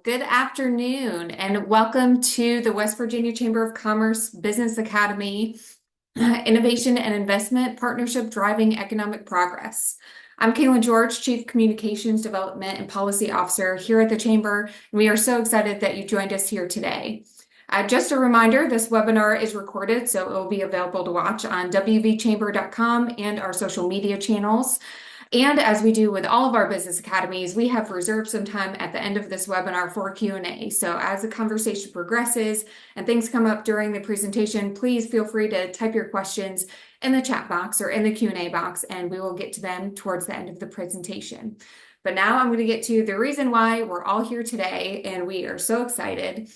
Good afternoon, and welcome to the West Virginia Chamber of Commerce Business Academy Innovation and Investment Partnership Driving Economic Progress. I'm Kaylin George, Chief Communications Development and Policy Officer here at the Chamber, and we are so excited that you joined us here today. Just a reminder, this webinar is recorded, so it will be available to watch on wvchamber.com and our social media channels. And as we do with all of our business academies, we have reserved some time at the end of this webinar for Q&A. So as the conversation progresses and things come up during the presentation, please feel free to type your questions in the chat box or in the Q&A box, and we will get to them towards the end of the presentation. But now I'm going to get to the reason why we're all here today, and we are so excited.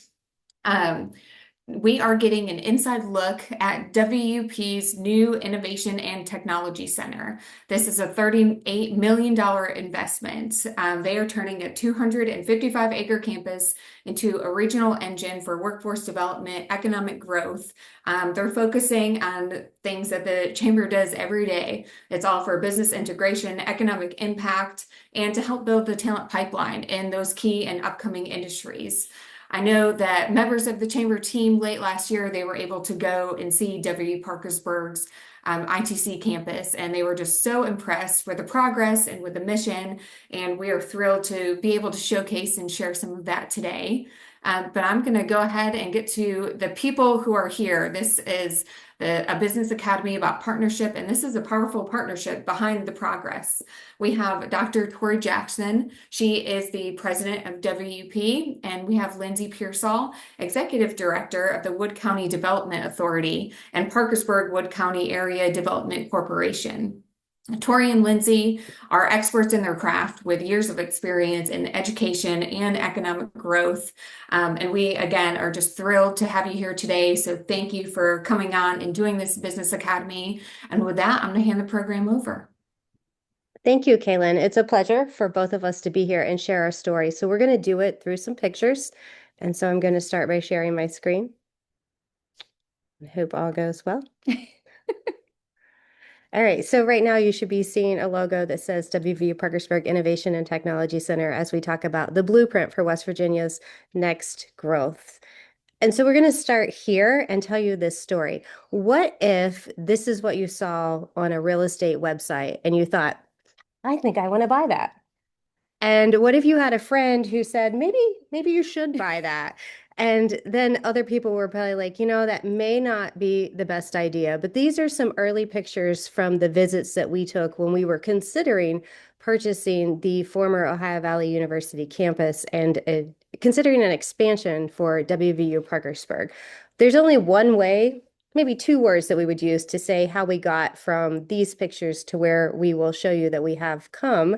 We are getting an inside look at WVU-P's new Innovation and Technology Center. This is a $38 million investment. They are turning a 255-acre campus into a regional engine for workforce development, economic growth. They're focusing on things that the Chamber does every day. It's all for business integration, economic impact, and to help build the talent pipeline in those key and upcoming industries. I know that members of the Chamber team late last year, they were able to go and see W Parkersburg's ITC campus, and they were just so impressed with the progress and with the mission, and we are thrilled to be able to showcase and share some of that today. But I'm going to go ahead and get to the people who are here. This is a business academy about partnership, and this is a powerful partnership behind the progress. We have Dr. Torie Jackson. She is the president of WVU-P, and we have Lindsey Piersol, executive director of the Wood County Development Authority and Parkersburg-Wood County Area Development Corporation. Torie and Lindsey are experts in their craft with years of experience in education and economic growth. And we, again, are just thrilled to have you here today. So thank you for coming on and doing this Business Academy. And with that, I'm going to hand the program over. Thank you, Kaylin. It's a pleasure for both of us to be here and share our story. So we're going to do it through some pictures. And so I'm going to start by sharing my screen. I hope all goes well. All right, so right now you should be seeing a logo that says WVU Parkersburg Innovation and Technology Center as we talk about the blueprint for West Virginia's next growth. And so we're going to start here and tell you this story. What if this is what you saw on a real estate website and you thought, I think I want to buy that? And what if you had a friend who said, maybe you should buy that? And then other people were probably like, that may not be the best idea. But these are some early pictures from the visits that we took when we were considering purchasing the former Ohio Valley University campus and considering an expansion for WVU Parkersburg. There's only one way, maybe two words that we would use to say how we got from these pictures to where we will show you that we have come.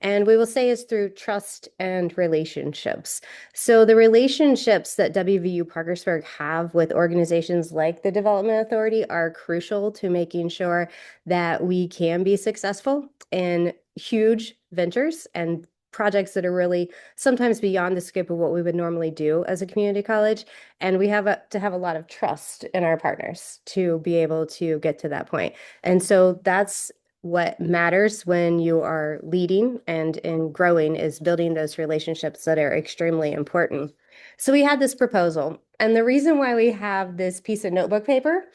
And we will say is through trust and relationships. So the relationships that WVU Parkersburg have with organizations like the Development Authority are crucial to making sure that we can be successful in huge ventures and projects that are really sometimes beyond the scope of what we would normally do as a community college. And we have to have a lot of trust in our partners to be able to get to that point. And so that's what matters when you are leading and in growing is building those relationships that are extremely important. So we had this proposal, and the reason why we have this piece of notebook paper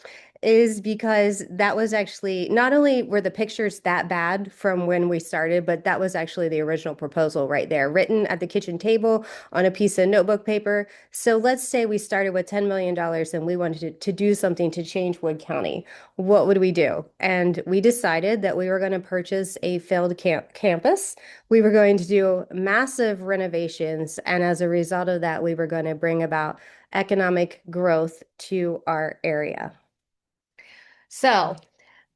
is because that was actually, not only were the pictures that bad from when we started, but that was actually the original proposal right there, written at the kitchen table on a piece of notebook paper. So let's say we started with $10 million and we wanted to do something to change Wood County. What would we do? And we decided that we were going to purchase a failed campus. We were going to do massive renovations. And as a result of that, we were going to bring about economic growth to our area. So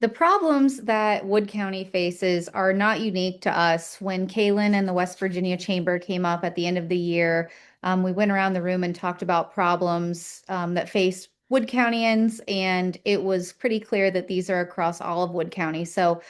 the problems that Wood County faces are not unique to us. When Kaylin and the West Virginia Chamber came up at the end of the year, we went around the room and talked about problems that faced Wood Countyans, and it was pretty clear that these are across all of Wood County. So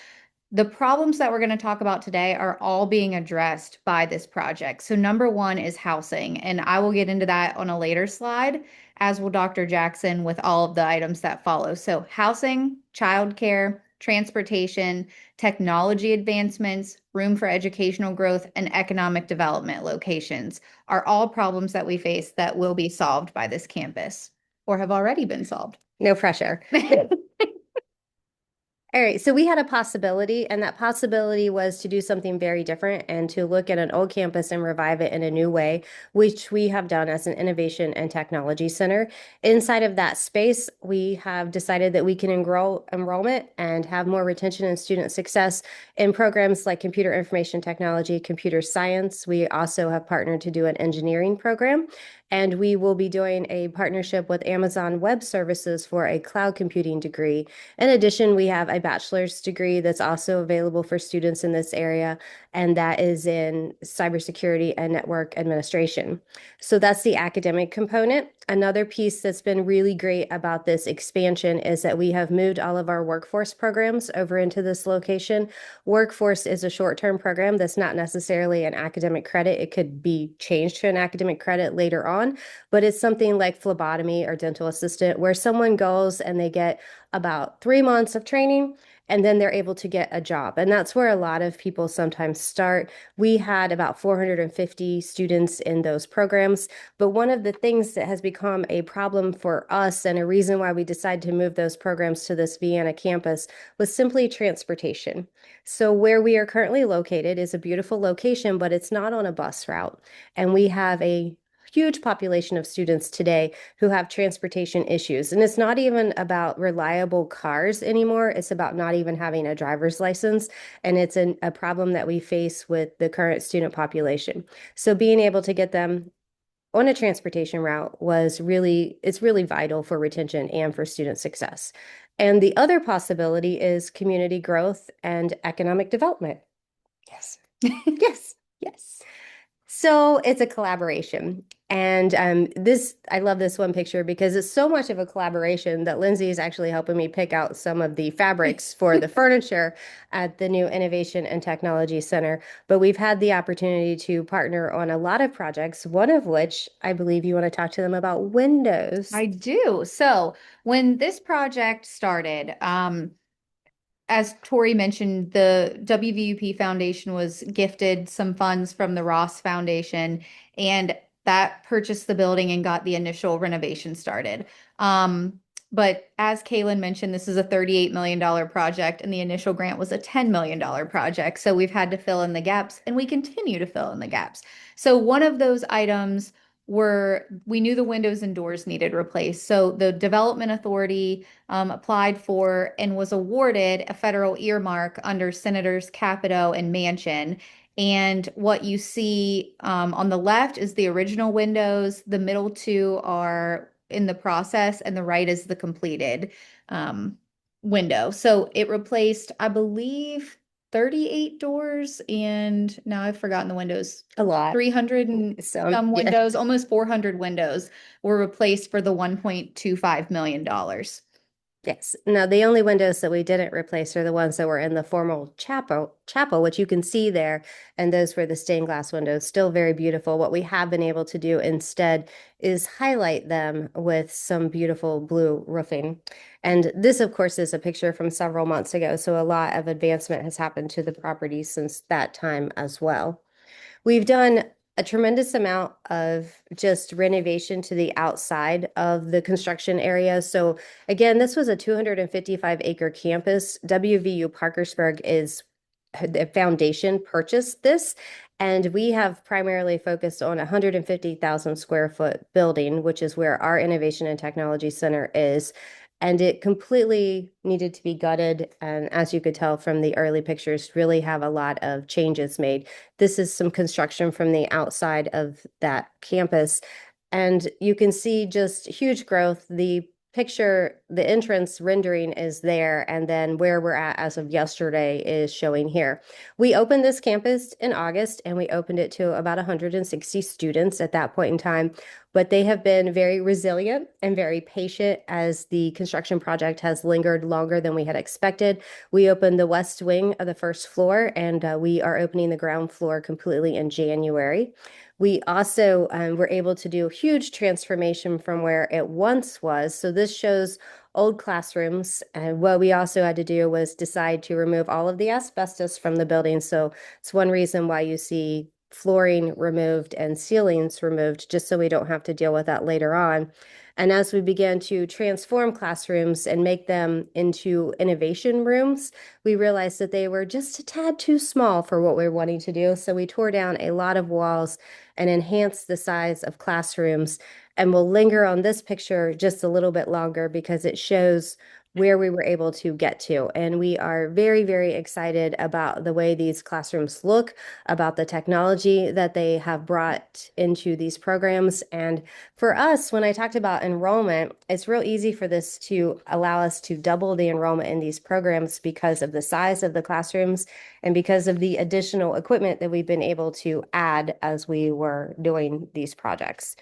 the problems that we're going to talk about today are all being addressed by this project. So number one is housing, and I will get into that on a later slide, as will Dr. Jackson with all of the items that follow. So housing, childcare, transportation, technology advancements, room for educational growth, and economic development locations are all problems that we face that will be solved by this campus or have already been solved. No pressure. All right, so we had a possibility, and that possibility was to do something very different and to look at an old campus and revive it in a new way, which we have done as an innovation and technology center. Inside of that space, we have decided that we can grow enrollment and have more retention and student success in programs like computer information technology, computer science. We also have partnered to do an engineering program, and we will be doing a partnership with Amazon Web Services for a cloud computing degree. In addition, we have a bachelor's degree that's also available for students in this area, and that is in cybersecurity and network administration. So that's the academic component. Another piece that's been really great about this expansion is that we have moved all of our workforce programs over into this location. Workforce is a short-term program that's not necessarily an academic credit. It could be changed to an academic credit later on, but it's something like phlebotomy or dental assistant where someone goes and they get about 3 months of training, and then they're able to get a job. And that's where a lot of people sometimes start. We had about 450 students in those programs. But one of the things that has become a problem for us and a reason why we decided to move those programs to this Vienna campus was simply transportation. So where we are currently located is a beautiful location, but it's not on a bus route. And we have a huge population of students today who have transportation issues. And it's not even about reliable cars anymore. It's about not even having a driver's license. And it's a problem that we face with the current student population. So being able to get them on a transportation route it's really vital for retention and for student success. And the other possibility is community growth and economic development. Yes. Yes. Yes. So it's a collaboration. And I love this one picture because it's so much of a collaboration that Lindsey is actually helping me pick out some of the fabrics for the furniture at the new Innovation and Technology Center. But we've had the opportunity to partner on a lot of projects, one of which I believe you want to talk to them about windows. I do. So when this project started, as Torie mentioned, the WVU-P Foundation was gifted some funds from the Ross Foundation, and that purchased the building and got the initial renovation started. But as Kaylin mentioned, this is a $38 million project, and the initial grant was a $10 million project. So we've had to fill in the gaps, and we continue to fill in the gaps. So one of those items we knew the windows and doors needed replaced. So the Development Authority applied for and was awarded a federal earmark under Senators Capito and Manchin. And what you see on the left is the original windows. The middle two are in the process, and the right is the completed window. So it replaced, I believe, 38 doors, and now I've forgotten the windows. A lot. 300 and some windows, almost 400 windows were replaced for the $1.25 million. Yes. Now, the only windows that we didn't replace are the ones that were in the formal chapel, which you can see there. And those were the stained glass windows, still very beautiful. What we have been able to do instead is highlight them with some beautiful blue roofing. And this, of course, is a picture from several months ago. So a lot of advancement has happened to the property since that time as well. We've done a tremendous amount of just renovation to the outside of the construction area. So again, this was a 255-acre campus. WVU Parkersburg is the foundation purchased this, and we have primarily focused on a 150,000 square foot building, which is where our Innovation and Technology Center is. And it completely needed to be gutted. And as you could tell from the early pictures, really have a lot of changes made. This is some construction from the outside of that campus. And you can see just huge growth. The entrance rendering is there, and then where we're at as of yesterday is showing here. We opened this campus in August, and we opened it to about 160 students at that point in time. but they have been very resilient and very patient as the construction project has lingered longer than we had expected. We opened the west wing of the first floor, and we are opening the ground floor completely in January. We also were able to do a huge transformation from where it once was. So this shows old classrooms. And what we also had to do was decide to remove all of the asbestos from the building. So it's one reason why you see flooring removed and ceilings removed, just so we don't have to deal with that later on. And as we began to transform classrooms and make them into innovation rooms, we realized that they were just a tad too small for what we were wanting to do. So we tore down a lot of walls and enhanced the size of classrooms. And we'll linger on this picture just a little bit longer because it shows where we were able to get to. And we are very, very excited about the way these classrooms look, about the technology that they have brought into these programs. And for us, when I talked about enrollment, it's real easy for this to allow us to double the enrollment in these programs because of the size of the classrooms and because of the additional equipment that we've been able to add as we were doing these projects.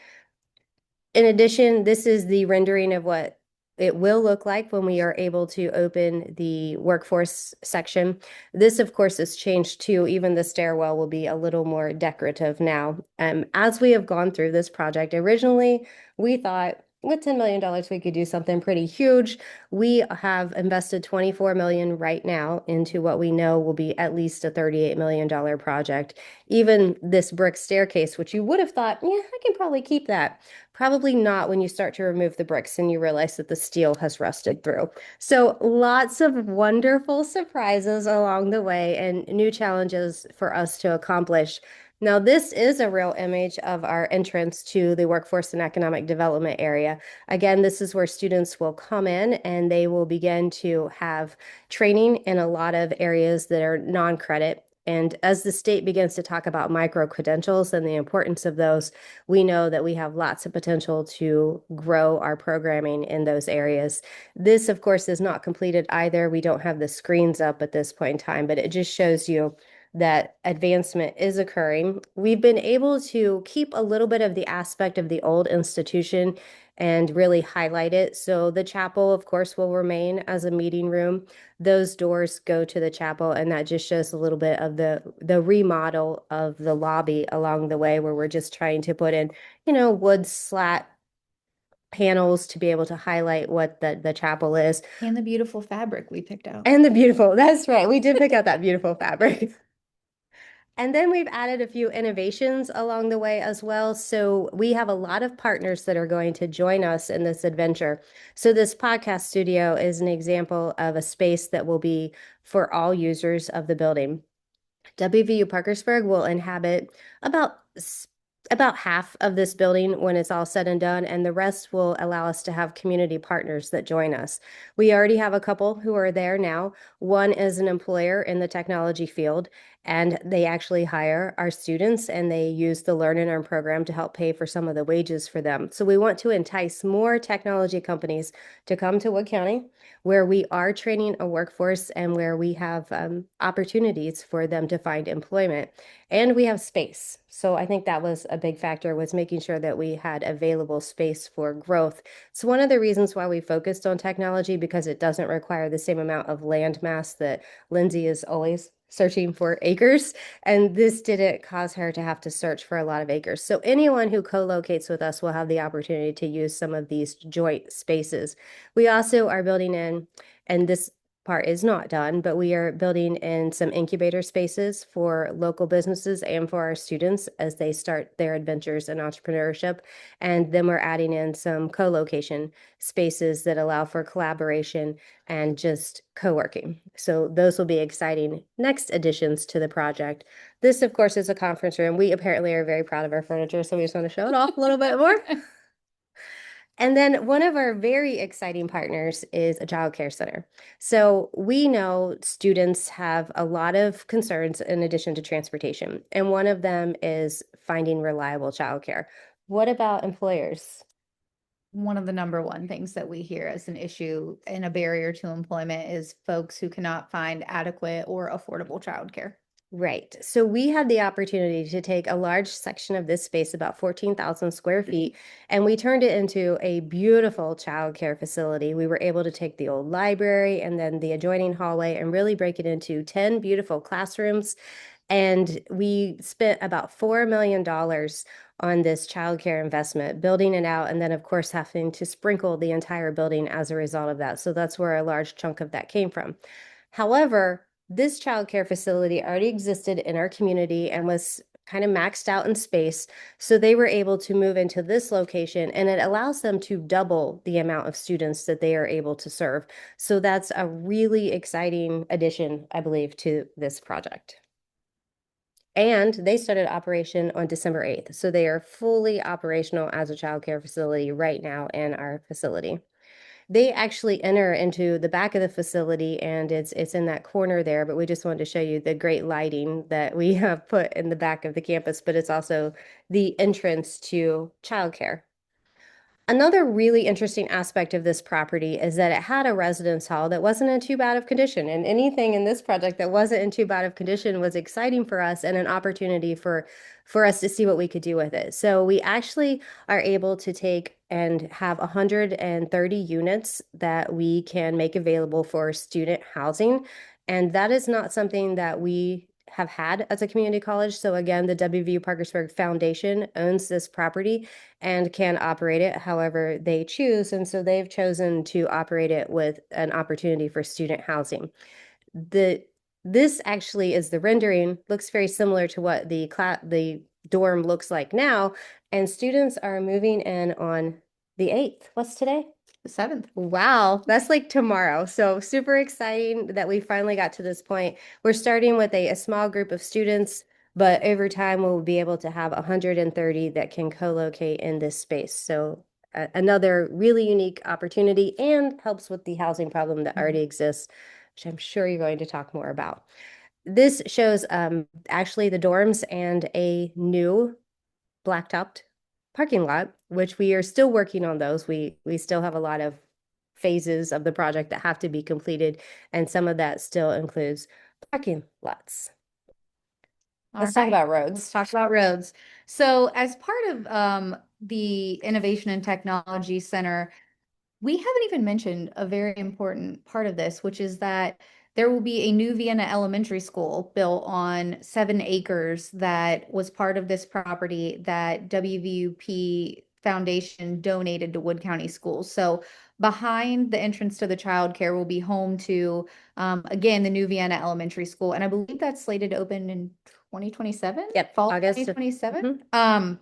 In addition, this is the rendering of what it will look like when we are able to open the workforce section. This, of course, has changed too. Even the stairwell will be a little more decorative now. As we have gone through this project, originally we thought with $10 million, we could do something pretty huge. We have invested $24 million right now into what we know will be at least a $38 million project. Even this brick staircase, which you would have thought, yeah, I can probably keep that. Probably not when you start to remove the bricks and you realize that the steel has rusted through. So lots of wonderful surprises along the way and new challenges for us to accomplish. Now, this is a real image of our entrance to the Workforce and Economic Development area. Again, this is where students will come in and they will begin to have training in a lot of areas that are non-credit. And as the state begins to talk about micro-credentials and the importance of those, we know that we have lots of potential to grow our programming in those areas. This, of course, is not completed either. We don't have the screens up at this point in time, but it just shows you that advancement is occurring. We've been able to keep a little bit of the aspect of the old institution and really highlight it. So the chapel, of course, will remain as a meeting room. Those doors go to the chapel, and that just shows a little bit of the remodel of the lobby along the way, where we're just trying to put in, wood slat panels to be able to highlight what the chapel is. And the beautiful fabric we picked out. And the beautiful, that's right. We did pick out that beautiful fabric. And then we've added a few innovations along the way as well. So we have a lot of partners that are going to join us in this adventure. So this podcast studio is an example of a space that will be for all users of the building. WVU Parkersburg will inhabit about about half of this building when it's all said and done, and the rest will allow us to have community partners that join us. We already have a couple who are there now. One is an employer in the technology field, and they actually hire our students and they use the Learn and Earn program to help pay for some of the wages for them. So we want to entice more technology companies to come to Wood County, where we are training a workforce and where we have opportunities for them to find employment. And we have space. So I think that was a big factor, was making sure that we had available space for growth. It's one of the reasons why we focused on technology, because it doesn't require the same amount of land mass that Lindsey is always searching for acres. And this didn't cause her to have to search for a lot of acres. So anyone who co-locates with us will have the opportunity to use some of these joint spaces. We also are building in, and this part is not done, but we are building in some incubator spaces for local businesses and for our students as they start their adventures in entrepreneurship. And then we're adding in some co-location spaces that allow for collaboration and just co-working. So those will be exciting next additions to the project. This, of course, is a conference room. We apparently are very proud of our furniture, so we just want to show it off a little bit more. And then one of our very exciting partners is a child care center. So we know students have a lot of concerns in addition to transportation, and one of them is finding reliable childcare. What about employers? One of the number one things that we hear as an issue and a barrier to employment is folks who cannot find adequate or affordable childcare. Right. So we had the opportunity to take a large section of this space, about 14,000 square feet, and we turned it into a beautiful childcare facility. We were able to take the old library and then the adjoining hallway and really break it into 10 beautiful classrooms. And we spent about $4 million on this childcare investment, building it out, and then, of course, having to sprinkle the entire building as a result of that. So that's where a large chunk of that came from. However, this childcare facility already existed in our community and was kind of maxed out in space. So they were able to move into this location, and it allows them to double the amount of students that they are able to serve. So that's a really exciting addition, I believe, to this project. And they started operation on December 8th. So they are fully operational as a childcare facility right now in our facility. They actually enter into the back of the facility, and it's in that corner there, but we just wanted to show you the great lighting that we have put in the back of the campus, but it's also the entrance to childcare. Another really interesting aspect of this property is that it had a residence hall that wasn't in too bad of condition. And anything in this project that wasn't in too bad of condition was exciting for us and an opportunity for us to see what we could do with it. So we actually are able to take and have 130 units that we can make available for student housing. And that is not something that we have had as a community college. So again, the WVU Parkersburg Foundation owns this property and can operate it however they choose. And so they've chosen to operate it with an opportunity for student housing. This actually is the rendering, looks very similar to what the dorm looks like now. And students are moving in on the 8th. What's today? The 7th. Wow, that's like tomorrow. So super exciting that we finally got to this point. We're starting with a small group of students, but over time we'll be able to have 130 that can co-locate in this space. So another really unique opportunity and helps with the housing problem that already exists, which I'm sure you're going to talk more about. This shows actually the dorms and a new blacktopped parking lot, which we are still working on those. We still have a lot of phases of the project that have to be completed, and some of that still includes parking lots. Let's talk about roads. Let's talk about roads. So as part of the Innovation and Technology Center, we haven't even mentioned a very important part of this, which is that there will be a new Vienna elementary school built on 7 acres that was part of this property that WVU-P Foundation donated to Wood County Schools. So behind the entrance to the childcare will be home to, again, the new Vienna elementary school. And I believe that's slated to open in 2027? Yep, Fall August. 2027?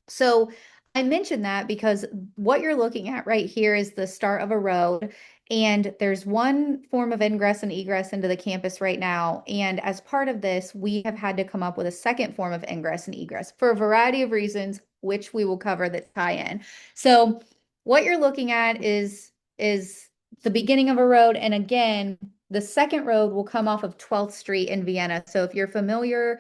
So I mentioned that because what you're looking at right here is the start of a road, and there's one form of ingress and egress into the campus right now. And as part of this, we have had to come up with a second form of ingress and egress for a variety of reasons, which we will cover that tie in. So what you're looking at is the beginning of a road, and again, the second road will come off of 12th Street in Vienna. So if you're familiar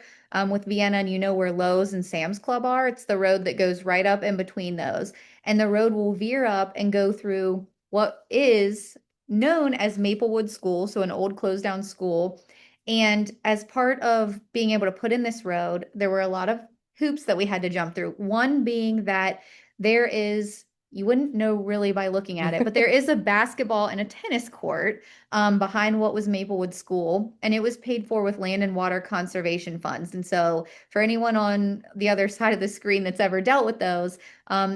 with Vienna and you know where Lowe's and Sam's Club are, it's the road that goes right up in between those. And the road will veer up and go through what is known as Maplewood School, so an old closed down school. And as part of being able to put in this road, there were a lot of hoops that we had to jump through. One being that there is, you wouldn't know really by looking at it, but there is a basketball and a tennis court behind what was Maplewood School, and it was paid for with land and water conservation funds. And so for anyone on the other side of the screen that's ever dealt with those,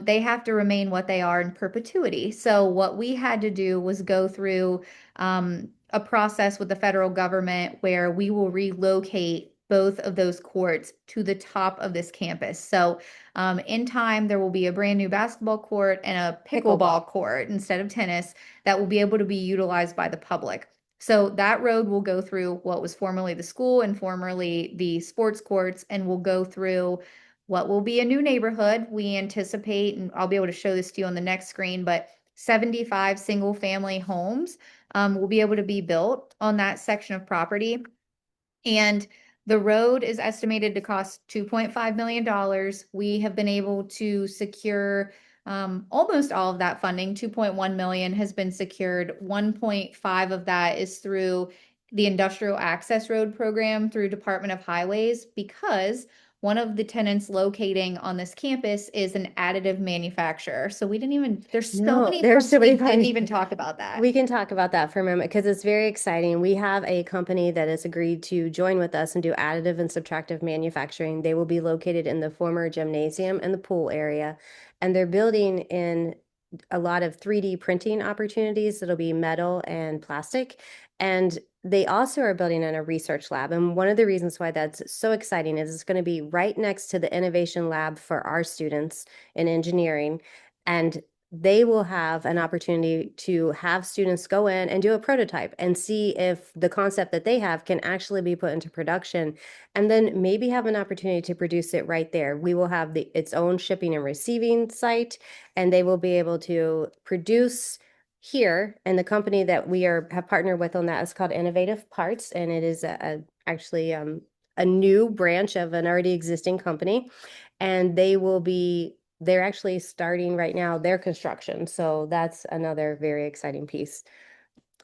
they have to remain what they are in perpetuity. So what we had to do was go through a process with the federal government where we will relocate both of those courts to the top of this campus. So in time, there will be a brand new basketball court and a pickleball court instead of tennis that will be able to be utilized by the public. So that road will go through what was formerly the school and formerly the sports courts, and will go through what will be a new neighborhood. We anticipate, and I'll be able to show this to you on the next screen, but 75 single family homes will be able to be built on that section of property. And the road is estimated to cost $2.5 million. We have been able to secure almost all of that funding. 2.1 million has been secured. 1.5 of that is through the Industrial Access Road program through Department of Highways because one of the tenants locating on this campus is an additive manufacturer. So we didn't even, there's so No, many there's parts so we many didn't parts. even talk about that. We can talk about that for a moment because it's very exciting. We have a company that has agreed to join with us and do additive and subtractive manufacturing. They will be located in the former gymnasium and the pool area, and they're building in a lot of 3D printing opportunities. It'll be metal and plastic. And they also are building in a research lab. And one of the reasons why that's so exciting is it's going to be right next to the innovation lab for our students in engineering. And they will have an opportunity to have students go in and do a prototype and see if the concept that they have can actually be put into production, and then maybe have an opportunity to produce it right there. We will have its own shipping and receiving site, and they will be able to produce here. And the company that we have partnered with on that is called Innovative Parts, and it is actually a new branch of an already existing company, and they're actually starting right now their construction. So that's another very exciting piece.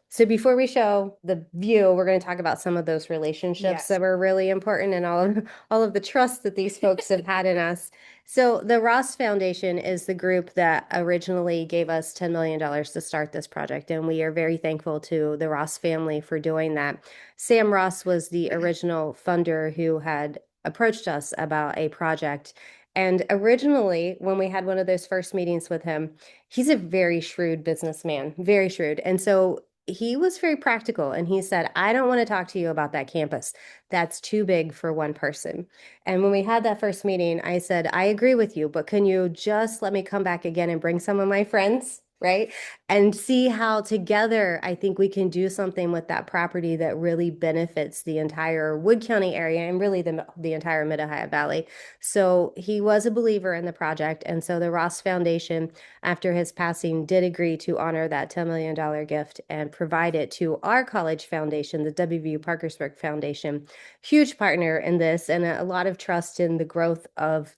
So before we show the view, we're going to talk about some of those relationships Yes. that were really important and all of the trust that these folks have had in us. So the Ross Foundation is the group that originally gave us $10 million to start this project, and we are very thankful to the Ross family for doing that. Sam Ross was the original funder who had approached us about a project. And originally, when we had one of those first meetings with him, he's a very shrewd businessman, very shrewd. And so he was very practical, and he said, I don't want to talk to you about that campus. That's too big for one person. And when we had that first meeting, I said, I agree with you, but can you just let me come back again and bring some of my friends? Right? And see how together I think we can do something with that property that really benefits the entire Wood County area and really the entire Mid-Ohio Valley. So he was a believer in the project. And so the Ross Foundation, after his passing, did agree to honor that $10 million gift and provide it to our college foundation, the WVU Parkersburg Foundation. Huge partner in this, and a lot of trust in the growth of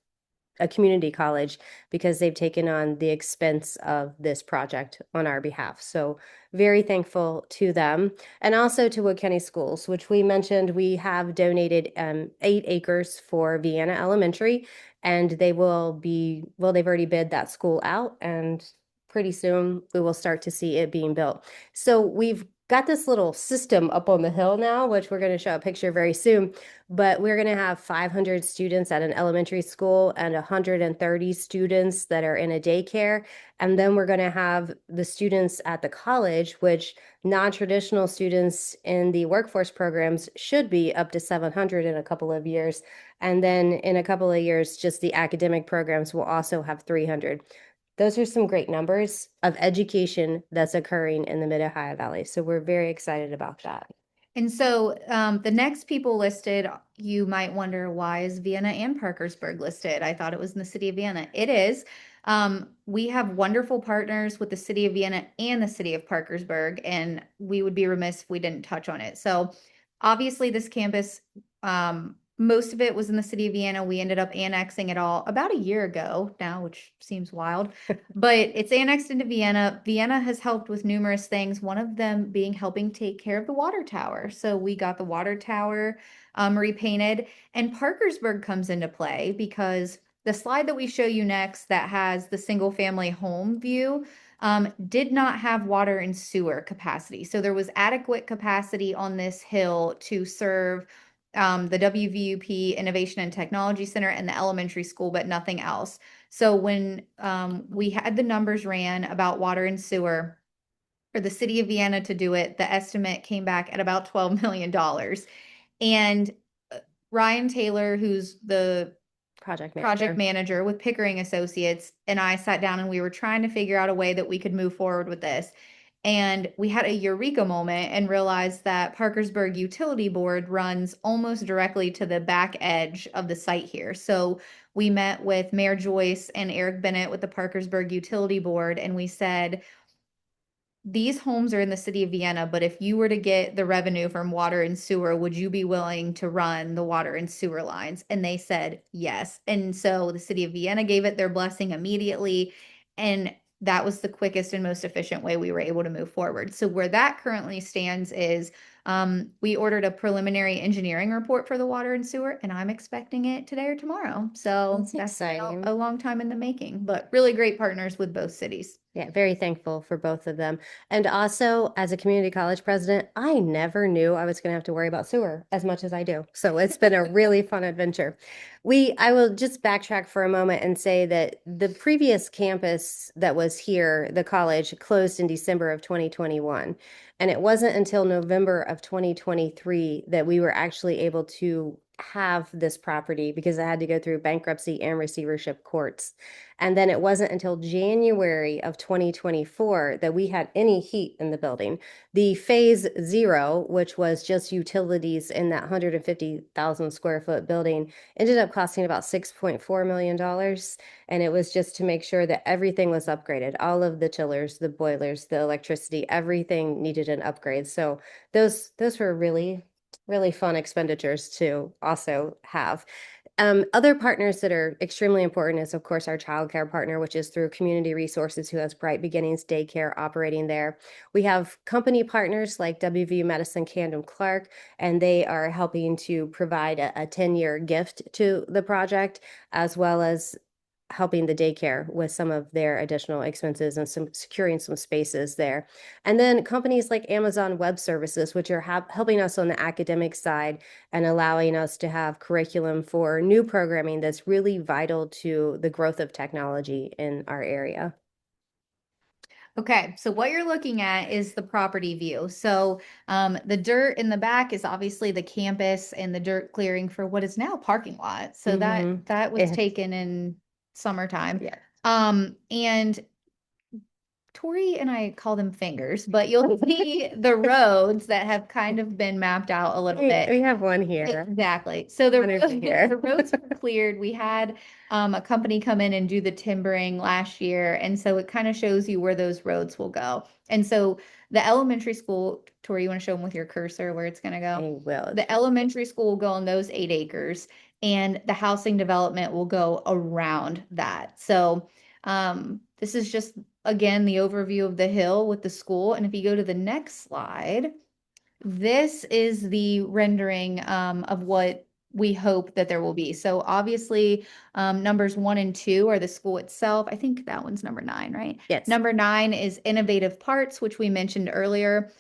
a community college because they've taken on the expense of this project on our behalf. So very thankful to them, and also to Wood County Schools, which we mentioned. We have donated 8 acres for Vienna Elementary, and they've already bid that school out, and pretty soon we will start to see it being built. So we've got this little system up on the hill now, which we're going to show a picture very soon, but we're going to have 500 students at an elementary school and 130 students that are in a daycare. And then we're going to have the students at the college, which non-traditional students in the workforce programs should be up to 700 in a couple of years. And then in a couple of years, just the academic programs will also have 300. Those are some great numbers of education that's occurring in the Mid-Ohio Valley. So we're very excited about that. And so the next people listed, you might wonder, why is Vienna and Parkersburg listed? I thought it was in the city of Vienna. It is. We have wonderful partners with the city of Vienna and the city of Parkersburg, and we would be remiss if we didn't touch on it. So obviously this campus, most of it was in the city of Vienna. We ended up annexing it all about a year ago now, which seems wild, but it's annexed into Vienna. Vienna has helped with numerous things, one of them being helping take care of the water tower. So we got the water tower repainted, and Parkersburg comes into play because the slide that we show you next that has the single family home view did not have water and sewer capacity. So there was adequate capacity on this hill to serve the WVU-P Innovation and Technology Center and the elementary school, but nothing else. So when we had the numbers ran about water and sewer for the city of Vienna to do it, the estimate came back at about $12 million. And Ryan Taylor, who's the project manager with Pickering Associates, and I sat down and we were trying to figure out a way that we could move forward with this. And we had a eureka moment and realized that Parkersburg Utility Board runs almost directly to the back edge of the site here. So we met with Mayor Joyce and Eric Bennett with the Parkersburg Utility Board, and we said, these homes are in the city of Vienna, but if you were to get the revenue from water and sewer, would you be willing to run the water and sewer lines? And they said yes. And so the city of Vienna gave it their blessing immediately. And that was the quickest and most efficient way we were able to move forward. So where that currently stands is We ordered a preliminary engineering report for the water and sewer, and I'm expecting it today or tomorrow. So That's been exciting. a long time in the making, but really great partners with both cities. Yeah, very thankful for both of them. And also, as a community college president, I never knew I was going to have to worry about sewer as much as I do. So it's been a really fun adventure. I will just backtrack for a moment and say that the previous campus that was here, the college, closed in December of 2021. And it wasn't until November of 2023 that we were actually able to have this property because it had to go through bankruptcy and receivership courts. And then it wasn't until January of 2024 that we had any heat in the building. The phase zero, which was just utilities in that 150,000 square foot building, ended up costing about $6.4 million. And it was just to make sure that everything was upgraded. All of the chillers, the boilers, the electricity, everything needed an upgrade. So those were really, really fun expenditures to also have. Other partners that are extremely important is, of course, our childcare partner, which is through Community Resources, who has Bright Beginnings Daycare operating there. We have company partners like WVU Medicine, Camden Clark, and they are helping to provide a 10-year gift to the project, as well as helping the daycare with some of their additional expenses and securing some spaces there. And then companies like Amazon Web Services, which are helping us on the academic side and allowing us to have curriculum for new programming that's really vital to the growth of technology in our area. Okay, so what you're looking at is the property view. So the dirt in the back is obviously the campus and the dirt clearing for what is now a parking lot. So that was taken in summertime. Yeah. And Torie and I call them fingers, but you'll see the roads that have kind of been mapped out a little bit. We have one here. Exactly. So the here. the roads were cleared. We had a company come in and do the timbering last year. And so it kind of shows you where those roads will go. And so the elementary school, Torie, you want to show them with your cursor where it's going to I go? will. The elementary school will go on those 8 acres, and the housing development will go around that. So this is just, again, the overview of the hill with the school. And if you go to the next slide, this is the rendering of what we hope that there will be. So obviously, numbers 1 and 2 are the school itself. I think that one's number 9, right? Yes. Number 9 is innovative parts, which we mentioned earlier.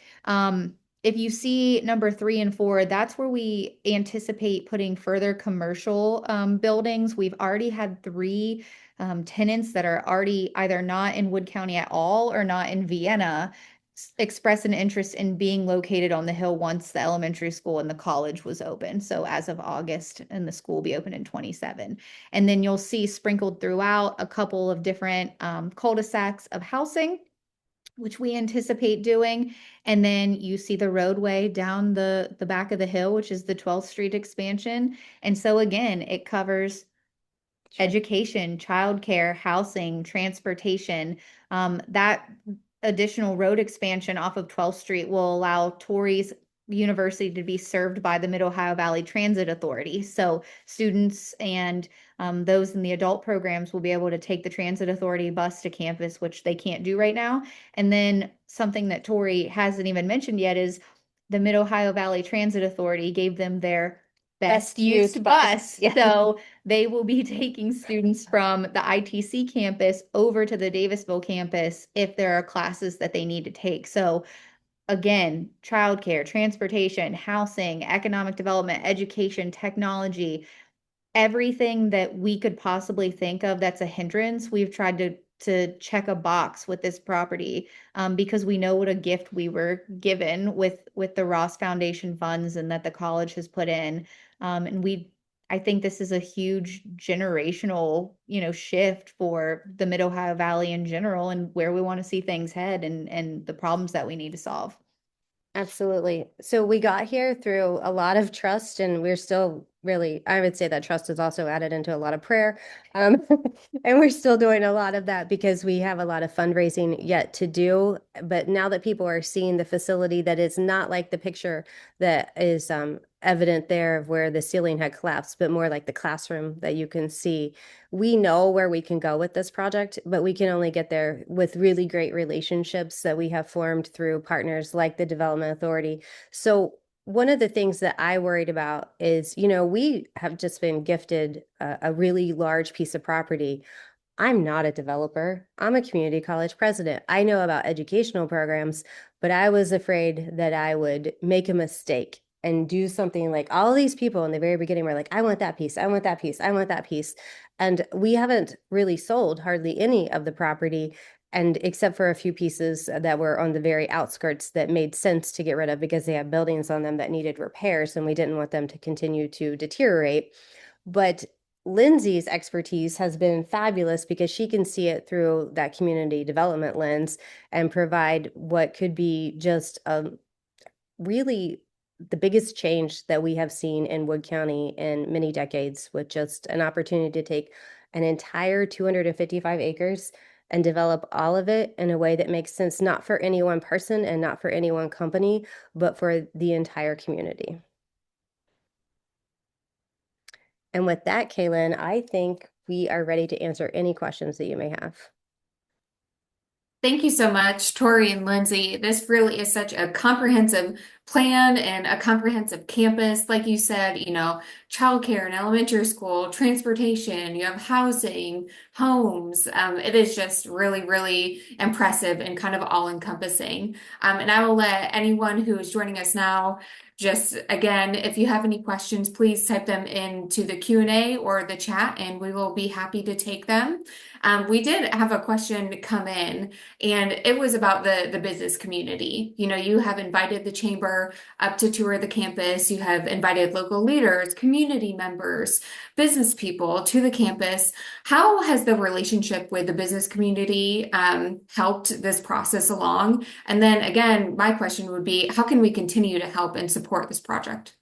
If you see number 3 and 4, that's where we anticipate putting further commercial buildings. We've already had 3 tenants that are already either not in Wood County at all or not in Vienna express an interest in being located on the hill once the elementary school and the college was open. So as of August, and the school will be open in 27. And then you'll see sprinkled throughout a couple of different cul-de-sacs of housing, which we anticipate doing. And then you see the roadway down the back of the hill, which is the 12th Street expansion. And so again, it covers education, childcare, housing, transportation. That additional road expansion off of 12th Street will allow Torrey's University to be served by the Mid-Ohio Valley Transit Authority. So students and those in the adult programs will be able to take the Transit Authority bus to campus, which they can't do right now. And then something that Torie hasn't even mentioned yet is the Mid-Ohio Valley Transit Authority gave them their best used bus. Yeah. So they will be taking students from the ITC campus over to the Davisville campus if there are classes that they need to take. So again, childcare, transportation, housing, economic development, education, technology, everything that we could possibly think of that's a hindrance, we've tried to check a box with this property because we know what a gift we were given with the Ross Foundation funds and that the college has put in. I think this is a huge generational, shift for the Mid-Ohio Valley in general and where we want to see things head and the problems that we need to solve. Absolutely. So we got here through a lot of trust, and we're still really, I would say that trust is also added into a lot of prayer. Um, and we're still doing a lot of that because we have a lot of fundraising yet to do. But now that people are seeing the facility, that is not like the picture that is evident there of where the ceiling had collapsed, but more like the classroom that you can see. We know where we can go with this project, but we can only get there with really great relationships that we have formed through partners like the Development Authority. So one of the things that I worried about is, we have just been gifted a really large piece of property. I'm not a developer. I'm a community college president. I know about educational programs, but I was afraid that I would make a mistake and do something like all these people in the very beginning were like, I want that piece. I want that piece. I want that piece. And we haven't really sold hardly any of the property. And except for a few pieces that were on the very outskirts that made sense to get rid of because they have buildings on them that needed repairs and we didn't want them to continue to deteriorate. But Lindsey's expertise has been fabulous because she can see it through that community development lens and provide what could be just really the biggest change that we have seen in Wood County in many decades, with just an opportunity to take an entire 255 acres and develop all of it in a way that makes sense, not for any one person and not for any one company, but for the entire community. And with that, Kaylin, I think we are ready to answer any questions that you may have. Thank you so much, Torie and Lindsey. This really is such a comprehensive plan and a comprehensive campus. Like you said, childcare and elementary school, transportation, you have housing, homes. It is just really, really impressive and kind of all-encompassing. And I will let anyone who is joining us now just again, if you have any questions, please type them into the Q&A or the chat, and we will be happy to take them. We did have a question come in, and it was about the business community. You have invited the chamber up to tour the campus. You have invited local leaders, community members, business people to the campus. How has the relationship with the business community helped this process along? And then again, my question would be, how can we continue to help and support this project?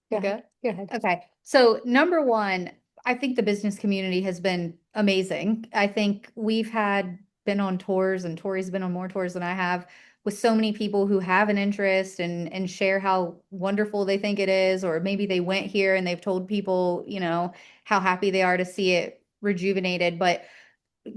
You good? Go ahead. Okay. So number one, I think the business community has been amazing. I think we've been on tours, and Torie's been on more tours than I have, with so many people who have an interest and share how wonderful they think it is, or maybe they went here and they've told people, how happy they are to see it rejuvenated. But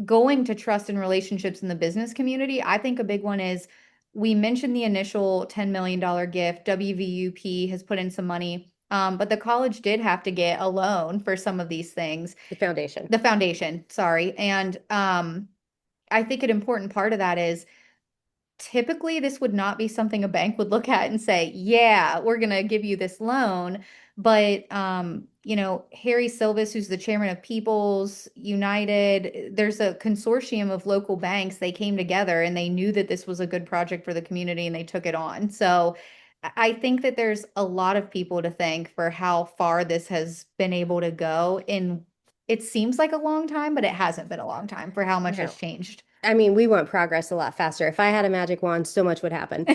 going to trust and relationships in the business community, I think a big one is, we mentioned the initial $10 million gift. WVU-P has put in some money. But the college did have to get a loan for some of these things. The foundation, sorry. And I think an important part of that is, typically this would not be something a bank would look at and say, yeah, we're going to give you this loan. But, Harry Silvis, who's the chairman of People's United, there's a consortium of local banks. They came together and they knew that this was a good project for the community and they took it on. So I think that there's a lot of people to thank for how far this has been able to go. And it seems like a long time, but it hasn't been a long time for how much has changed. I mean, we want progress a lot faster. If I had a magic wand, so much would happen.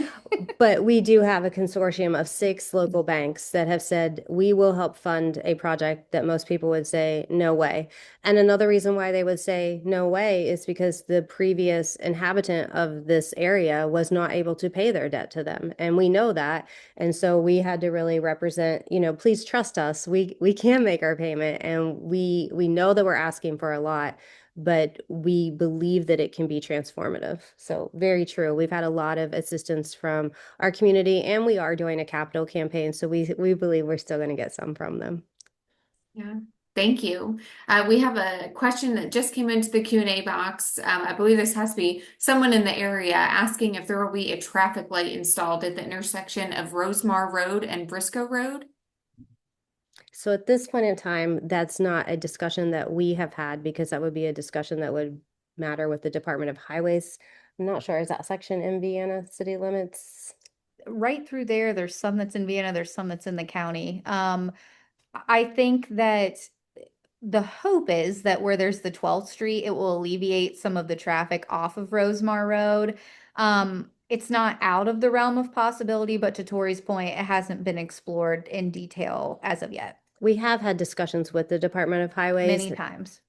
But we do have a consortium of 6 local banks that have said, we will help fund a project that most people would say, no way. And another reason why they would say no way is because the previous inhabitant of this area was not able to pay their debt to them. And we know that. And so we had to really represent, please trust us. We can make our payment, and we know that we're asking for a lot, but we believe that it can be transformative. So very true. We've had a lot of assistance from our community, and we are doing a capital campaign. So we believe we're still going to get some from them. Yeah. Thank you. We have a question that just came into the Q&A box. I believe this has to be someone in the area asking if there will be a traffic light installed at the intersection of Rosemar Road and Briscoe Road. So at this point in time, that's not a discussion that we have had, because that would be a discussion that would matter with the Department of Highways. I'm not sure. Is that section in Vienna city limits? Right through there, there's some that's in Vienna, there's some that's in the county. I think that the hope is that where there's the 12th Street, it will alleviate some of the traffic off of Rosemar Road. it's not out of the realm of possibility, but to Tori's point, it hasn't been explored in detail as of yet. We have had discussions with the Department of Highways, Many times.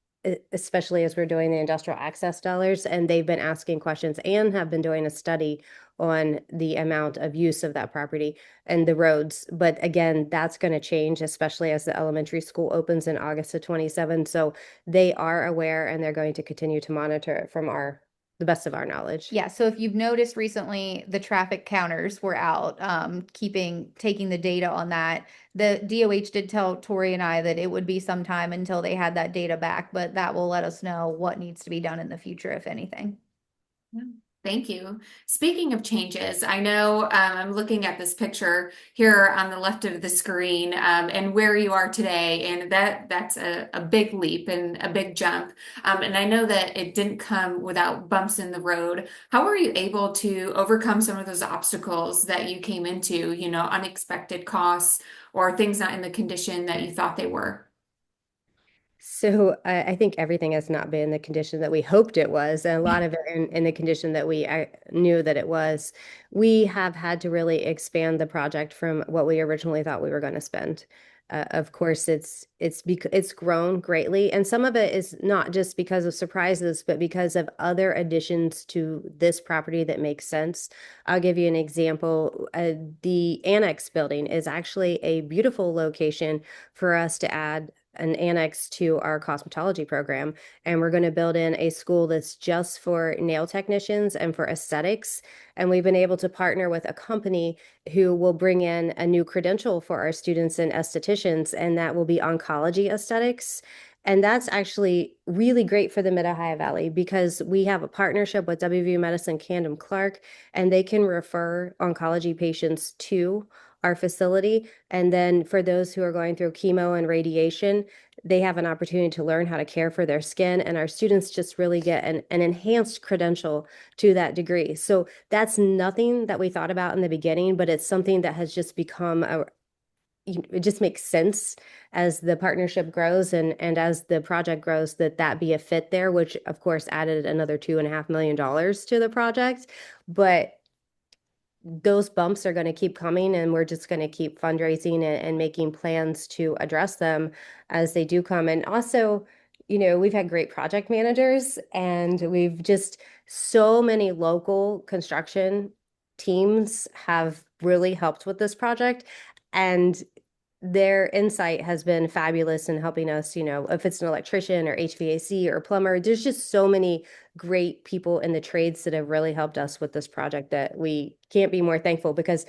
especially as we're doing the industrial access dollars, and they've been asking questions and have been doing a study on the amount of use of that property and the roads. But again, that's going to change, especially as the elementary school opens in August of 27. So they are aware and they're going to continue to monitor it from the best of our knowledge. Yeah, so if you've noticed recently, the traffic counters were out, taking the data on that. The DOH did tell Tori and I that it would be some time until they had that data back, but that will let us know what needs to be done in the future, if anything. Yeah. Thank you. Speaking of changes, I know I'm looking at this picture here on the left of the screen and where you are today, and that's a big leap and a big jump. And I know that it didn't come without bumps in the road. How were you able to overcome some of those obstacles that you came into, unexpected costs or things not in the condition that you thought they were? So I think everything has not been the condition that we hoped it was, and a lot of it in the condition that I knew that it was. We have had to really expand the project from what we originally thought we were going to spend. Of course, it's grown greatly, and some of it is not just because of surprises, but because of other additions to this property that makes sense. I'll give you an example. The annex building is actually a beautiful location for us to add an annex to our cosmetology program, and we're going to build in a school that's just for nail technicians and for aesthetics. And we've been able to partner with a company who will bring in a new credential for our students and estheticians, and that will be oncology aesthetics. And that's actually really great for the Mid-Ohio Valley because we have a partnership with WVU Medicine Camden Clark, and they can refer oncology patients to our facility. And then for those who are going through chemo and radiation, they have an opportunity to learn how to care for their skin. And our students just really get an enhanced credential to that degree. So that's nothing that we thought about in the beginning, but it's something that has just become it just makes sense as the partnership grows and as the project grows that be a fit there, which of course added another $2.5 million to the project. But those bumps are going to keep coming, and we're just going to keep fundraising and making plans to address them as they do come. And also, we've had great project managers, and we've just so many local construction teams have really helped with this project. And their insight has been fabulous in helping us, if it's an electrician or HVAC or plumber, there's just so many great people in the trades that have really helped us with this project that we can't be more thankful because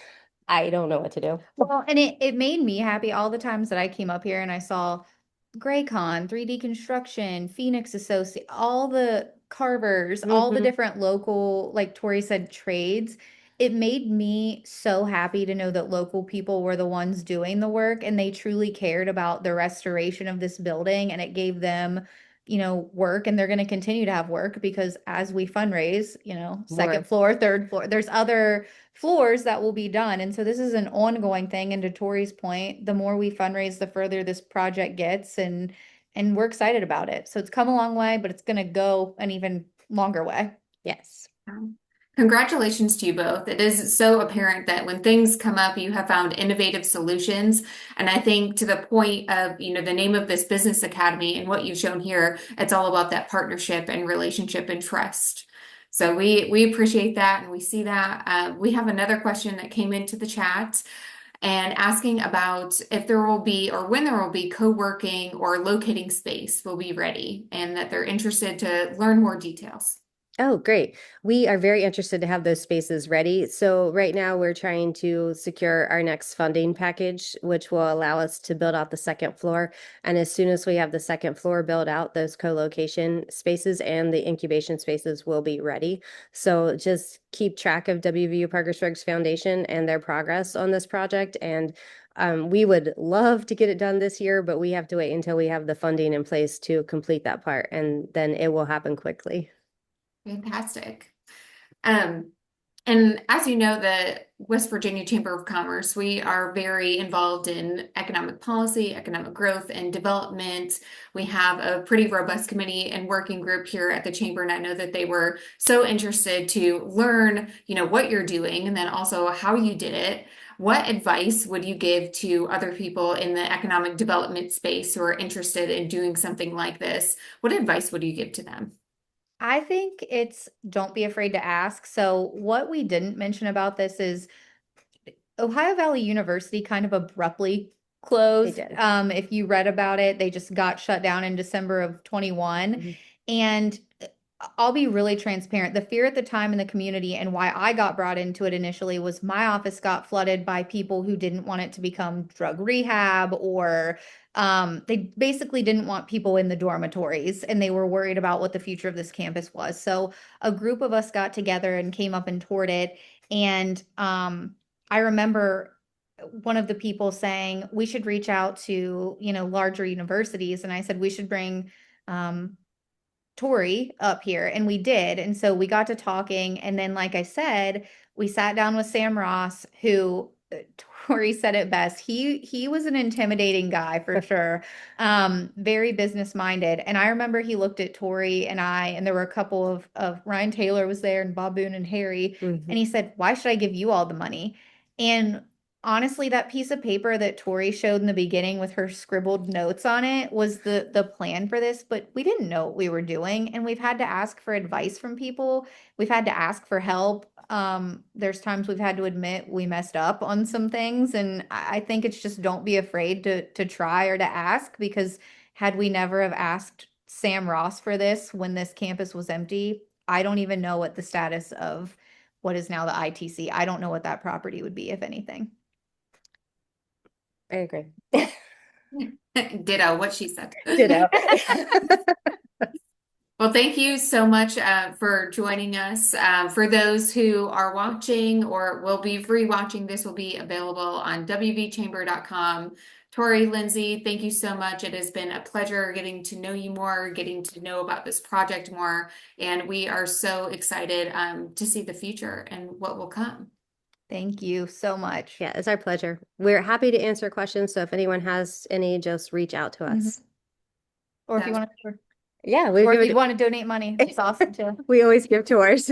I don't know what to do. Well, and it made me happy all the times that I came up here and I saw Graycon, 3D Construction, Phoenix Associate, all the carvers, all the different local, like Tori said, trades. It made me so happy to know that local people were the ones doing the work and they truly cared about the restoration of this building, and it gave them, work, and they're going to continue to have work because as we fundraise, second floor, third floor, there's other floors that will be done. And so this is an ongoing thing. And to Tori's point, the more we fundraise, the further this project gets, and we're excited about it. So it's come a long way, but it's going to go an even longer way. Yes. Congratulations to you both. It is so apparent that when things come up, you have found innovative solutions. And I think to the point of, the name of this business academy and what you've shown here, it's all about that partnership and relationship and trust. So we appreciate that and we see that. We have another question that came into the chat and asking about if there will be or when there will be co-working or locating space will be ready and that they're interested to learn more details. Oh, great. We are very interested to have those spaces ready. So right now we're trying to secure our next funding package, which will allow us to build out the second floor. And as soon as we have the second floor built out, those co-location spaces and the incubation spaces will be ready. So just keep track of WVU Parkersburg's foundation and their progress on this project. And we would love to get it done this year, but we have to wait until we have the funding in place to complete that part. And then it will happen quickly. Fantastic. Um, And as you know, the West Virginia Chamber of Commerce, we are very involved in economic policy, economic growth, and development. We have a pretty robust committee and working group here at the chamber, and I know that they were so interested to learn, what you're doing and then also how you did it. What advice would you give to other people in the economic development space who are interested in doing something like this? What advice would you give to them? I think it's don't be afraid to ask. So, what we didn't mention about this is Ohio Valley University kind of abruptly They closed. did. If you read about it, they just got shut down in December of 21. Mhm. And I'll be really transparent. The fear at the time in the community and why I got brought into it initially was my office got flooded by people who didn't want it to become drug rehab or they basically didn't want people in the dormitories and they were worried about what the future of this campus was. So a group of us got together and came up and toured it. And I remember one of the people saying we should reach out to, larger universities. And I said we should bring Torie up here, and we did. And so we got to talking. And then, like I said, we sat down with Sam Ross, who Torie said it best. He was an intimidating guy for sure. Very business minded. And I remember he looked at Torie and I, and there were a couple of Ryan Taylor was there and Bob Boone and Harry. Mhm. And he said, "Why should I give you all the money?" And honestly, that piece of paper that Torie showed in the beginning with her scribbled notes on it was the plan for this, but we didn't know what we were doing, and we've had to ask for advice from people. We've had to ask for help. There's times we've had to admit we messed up on some things, and I think it's just don't be afraid to try or to ask because had we never have asked Sam Ross for this when this campus was empty, I don't even know what the status of what is now the ITC. I don't know what that property would be, if anything. I agree. Ditto what she said. Ditto. Well, thank you so much for joining us. For those who are watching or will be rewatching, this will be available on wvchamber.com. Torie, Lindsey, thank you so much. It has been a pleasure getting to know you more, getting to know about this project more, and we are so excited to see the future and what will come. Thank you so much. Yeah, it's our pleasure. We're happy to answer questions. So if anyone has any, just reach out to us. Mhm. Or if you Sounds- want to, Yeah, we or if give you it. want to donate money, it's awesome too. We always give tours.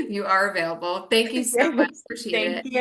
You are available. Thank you so much. Appreciate Thank it. you.